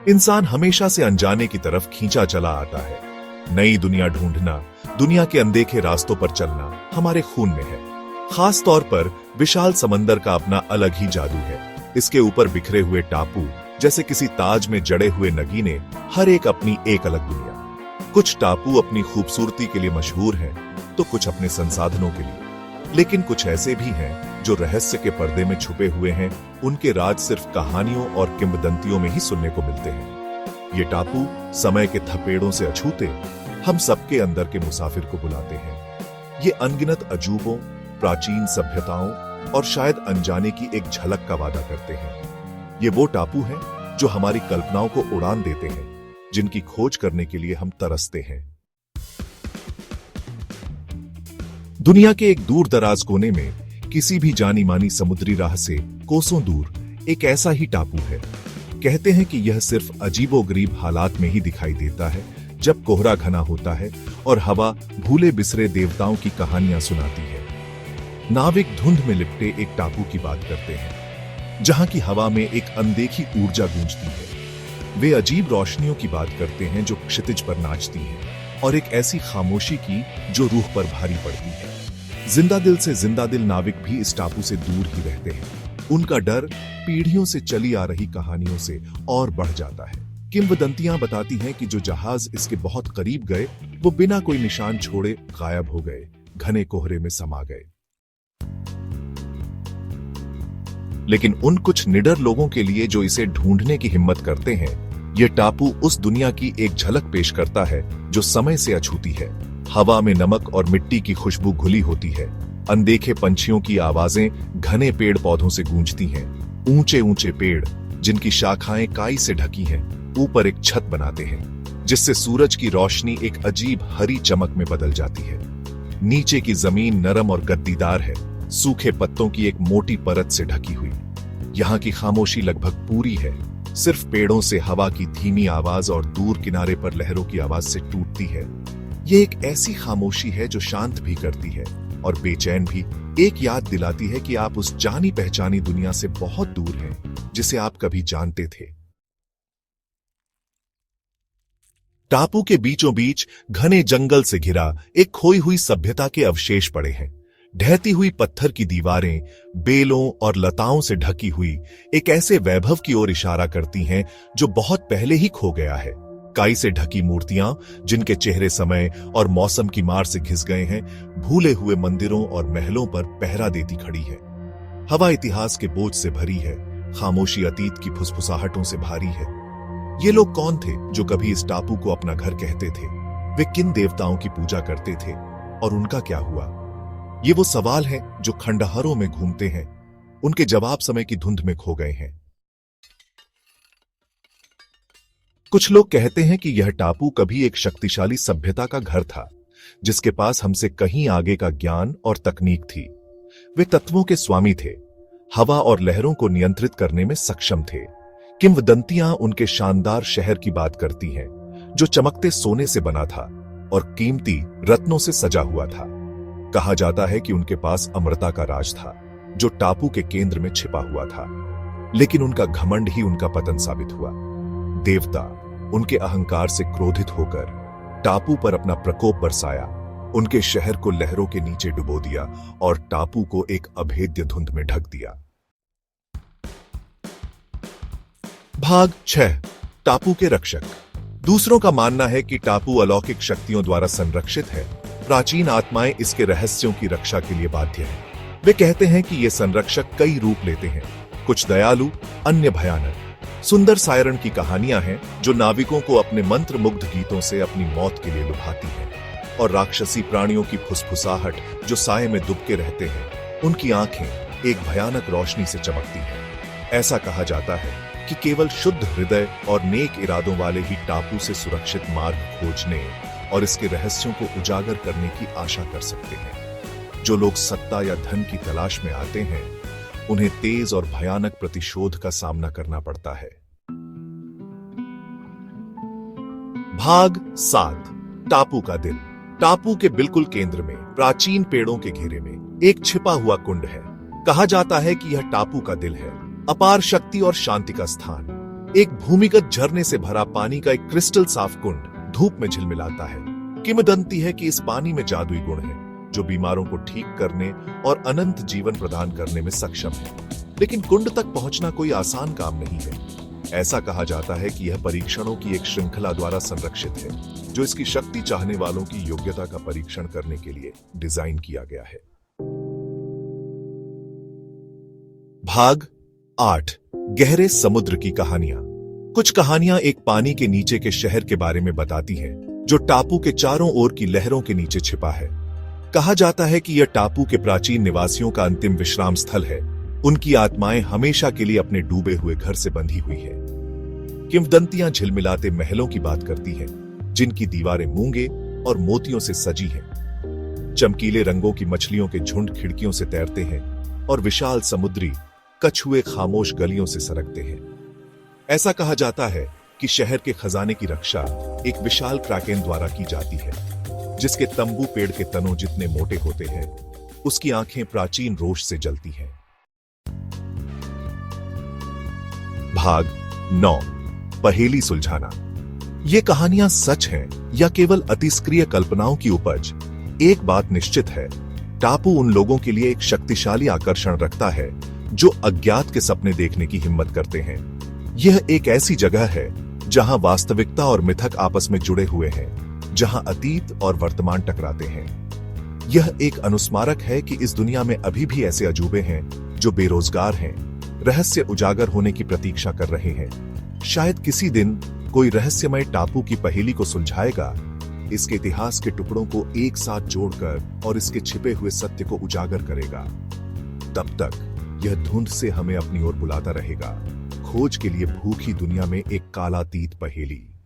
इंसान हमेशा से अनजाने की तरफ खींचा चला आता है। नई दुनिया ढूंढना, दुनिया के अनदेखे रास्तों पर चलना हमारे खून में है। खास तौर पर विशाल समंदर का अपना अलग ही जादू है। इसके ऊपर बिखरे हुए टापू जैसे किसी ताज में जड़े हुए नगीने, हर एक अपनी एक अलग दुनिया। कुछ टापू अपनी खूबसूरती के लिए मशहूर हैं, तो कुछ अपने संसाधनों के लिए। लेकिन कुछ ऐसे भी हैं जो रहस्य के पर्दे में छुपे हुए हैं। उनके राज सिर्फ कहानियों और किंवदंतियों में ही सुनने को मिलते हैं। ये टापू समय के थपेड़ों से अछूते हम सबके अंदर के मुसाफिर को बुलाते हैं। ये अनगिनत अजूबों, प्राचीन सभ्यताओं और शायद अनजाने की एक झलक का वादा करते हैं। ये वो टापू हैं जो हमारी कल्पनाओं को उड़ान देते हैं, जिनकी खोज करने के लिए हम तरसते हैं। दुनिया के एक दूर दराज कोने में किसी भी जानी मानी समुद्री राह से कोसों दूर एक ऐसा ही टापू है। कहते हैं कि यह सिर्फ अजीबोगरीब हालात में ही दिखाई देता है, जब कोहरा घना होता है और हवा भूले बिसरे देवताओं की कहानियां सुनाती है। नाविक धुंध में लिपटे एक टापू की बात करते हैं, जहां की हवा में एक अनदेखी ऊर्जा गूंजती है। वे अजीब रोशनियों की बात करते हैं जो क्षितिज पर नाचती हैं, और एक ऐसी खामोशी की जो रूह पर भारी पड़ती है। जिंदा दिल से जिंदा दिल नाविक भी इस टापू से दूर ही रहते हैं। उनका डर पीढ़ियों से चली आ रही कहानियों से और बढ़ जाता है। किंवदंतियां बताती हैं कि जो जहाज इसके बहुत करीब गए, वो बिना कोई निशान छोड़े गायब हो गए, घने कोहरे में समा गए। लेकिन उन कुछ निडर लोगों के लिए जो इसे ढूंढने की हिम्मत करते हैं, यह टापू उस दुनिया की एक झलक पेश करता है जो समय से अछूती है। हवा में नमक और मिट्टी की खुशबू घुली होती है। अनदेखे पंछियों की आवाजें घने पेड़ पौधों से गूंजती हैं। ऊंचे ऊंचे पेड़ जिनकी शाखाएं काई से ढकी हैं, ऊपर एक छत बनाते हैं, जिससे सूरज की रोशनी एक अजीब हरी चमक में बदल जाती है। नीचे की जमीन नरम और गद्दीदार है, सूखे पत्तों की एक मोटी परत से ढकी हुई। यहाँ की खामोशी लगभग पूरी है, सिर्फ पेड़ों से हवा की धीमी आवाज और दूर किनारे पर लहरों की आवाज से टूटती है। ये एक ऐसी खामोशी है जो शांत भी करती है और बेचैन भी। एक याद दिलाती है कि आप उस जानी पहचानी दुनिया से बहुत दूर हैं, जिसे आप कभी जानते थे। टापू के बीचों बीच घने जंगल से घिरा एक खोई हुई सभ्यता के अवशेष पड़े हैं। ढहती हुई पत्थर की दीवारें बेलों और लताओं से ढकी हुई एक ऐसे वैभव की ओर इशारा करती हैं जो बहुत पहले ही खो गया है। काई से ढकी मूर्तियां जिनके चेहरे समय और मौसम की मार से घिस गए हैं, भूले हुए मंदिरों और महलों पर पहरा देती खड़ी है। हवा इतिहास के बोझ से भरी है, खामोशी अतीत की फुसफुसाहटों से भारी है। ये लोग कौन थे जो कभी इस टापू को अपना घर कहते थे? वे किन देवताओं की पूजा करते थे और उनका क्या हुआ? ये वो सवाल हैं जो खंडहरों में घूमते हैं। उनके जवाब समय की धुंध में खो गए हैं। कुछ लोग कहते हैं कि यह टापू कभी एक शक्तिशाली सभ्यता का घर था, जिसके पास हमसे कहीं आगे का ज्ञान और तकनीक थी। वे तत्वों के स्वामी थे, हवा और लहरों को नियंत्रित करने में सक्षम थे। किंवदंतियां उनके शानदार शहर की बात करती हैं, जो चमकते सोने से बना था और कीमती रत्नों से सजा हुआ था। कहा जाता है कि उनके पास अमरता का राज था, जो टापू के केंद्र में छिपा हुआ था। लेकिन उनका घमंड ही उनका पतन साबित हुआ। देवता उनके अहंकार से क्रोधित होकर टापू पर अपना प्रकोप बरसाया, उनके शहर को लहरों के नीचे डुबो दिया और टापू को एक अभेद्य धुंध में ढक दिया। भाग 6। टापू के रक्षक। दूसरों का मानना है कि टापू अलौकिक शक्तियों द्वारा संरक्षित है। प्राचीन आत्माएं इसके रहस्यों की रक्षा के लिए बाध्य हैं। वे कहते हैं कि ये संरक्षक कई रूप लेते हैं, कुछ दयालु, अन्य भयानक। सुंदर सायरन की कहानियां हैं जो नाविकों को अपने मंत्र मुग्ध गीतों से अपनी मौत के लिए लुभाती हैं, और राक्षसी प्राणियों की फुसफुसाहट जो साए में दुबके रहते हैं, उनकी आंखें एक भयानक रोशनी से चमकती हैं। ऐसा कहा जाता है कि केवल शुद्ध हृदय और नेक इरादों वाले ही टापू से सुरक्षित मार्ग खोजने और इसके रहस्यों को उजागर करने की आशा कर सकते हैं। जो लोग सत्ता या धन की तलाश में आते हैं, उन्हें तेज और भयानक प्रतिशोध का सामना करना पड़ता है। भाग 7। टापू का दिल। टापू के बिल्कुल केंद्र में, प्राचीन पेड़ों के घेरे में, एक छिपा हुआ कुंड है। कहा जाता है कि यह टापू का दिल है, अपार शक्ति और शांति का स्थान। एक भूमिगत झरने से भरा पानी का एक क्रिस्टल साफ कुंड धूप में झिलमिलाता है। किंवदंती है कि इस पानी में जादुई गुण है जो बीमारों को ठीक करने और अनंत जीवन प्रदान करने में सक्षम है। लेकिन कुंड तक पहुंचना कोई आसान काम नहीं है। ऐसा कहा जाता है कि यह परीक्षणों की एक श्रृंखला द्वारा संरक्षित है, जो इसकी शक्ति चाहने वालों की योग्यता का परीक्षण करने के लिए डिजाइन किया गया है। भाग 8 गहरे समुद्र की कहानियां। कुछ कहानियां एक पानी के नीचे के शहर के बारे में बताती हैं, जो टापू के चारों ओर की लहरों के नीचे छिपा है। कहा जाता है कि यह टापू के प्राचीन निवासियों का अंतिम विश्राम स्थल है। उनकी आत्माएं हमेशा के लिए अपने डूबे हुए घर से बंधी हुई है। किंवदंतियां झिलमिलाते महलों की बात करती हैं, जिनकी दीवारें मूंगे और मोतियों से सजी हैं। चमकीले रंगों की मछलियों के झुंड खिड़कियों से तैरते हैं और विशाल समुद्री कछुए खामोश गलियों से सरकते हैं। ऐसा कहा जाता है कि शहर के खजाने की रक्षा एक विशाल क्राकेन द्वारा की जाती है, जिसके तंबू पेड़ के तनों जितने मोटे होते हैं। उसकी आंखें प्राचीन रोश से जलती हैं। भाग 9 पहेली सुलझाना। ये कहानियां सच हैं या केवल अतिस्क्रिय कल्पनाओं की उपज? एक बात निश्चित है, टापू उन लोगों के लिए एक शक्तिशाली आकर्षण रखता है जो अज्ञात के सपने देखने की हिम्मत करते हैं। यह एक ऐसी जगह है जहां वास्तविकता और मिथक आपस में जुड़े हुए हैं, जहां अतीत और वर्तमान टकराते हैं। यह एक अनुस्मारक है कि इस दुनिया में अभी भी ऐसे अजूबे हैं जो बेरोजगार हैं, रहस्य उजागर होने की प्रतीक्षा कर रहे हैं। शायद किसी दिन कोई रहस्यमय टापू की पहेली को सुलझाएगा, इसके इतिहास के टुकड़ों को एक साथ जोड़कर और इसके छिपे हुए सत्य को उजागर करेगा। तब तक यह धुंध से हमें अपनी ओर बुलाता रहेगा, खोज के लिए भूखी दुनिया में एक कालातीत पहेली।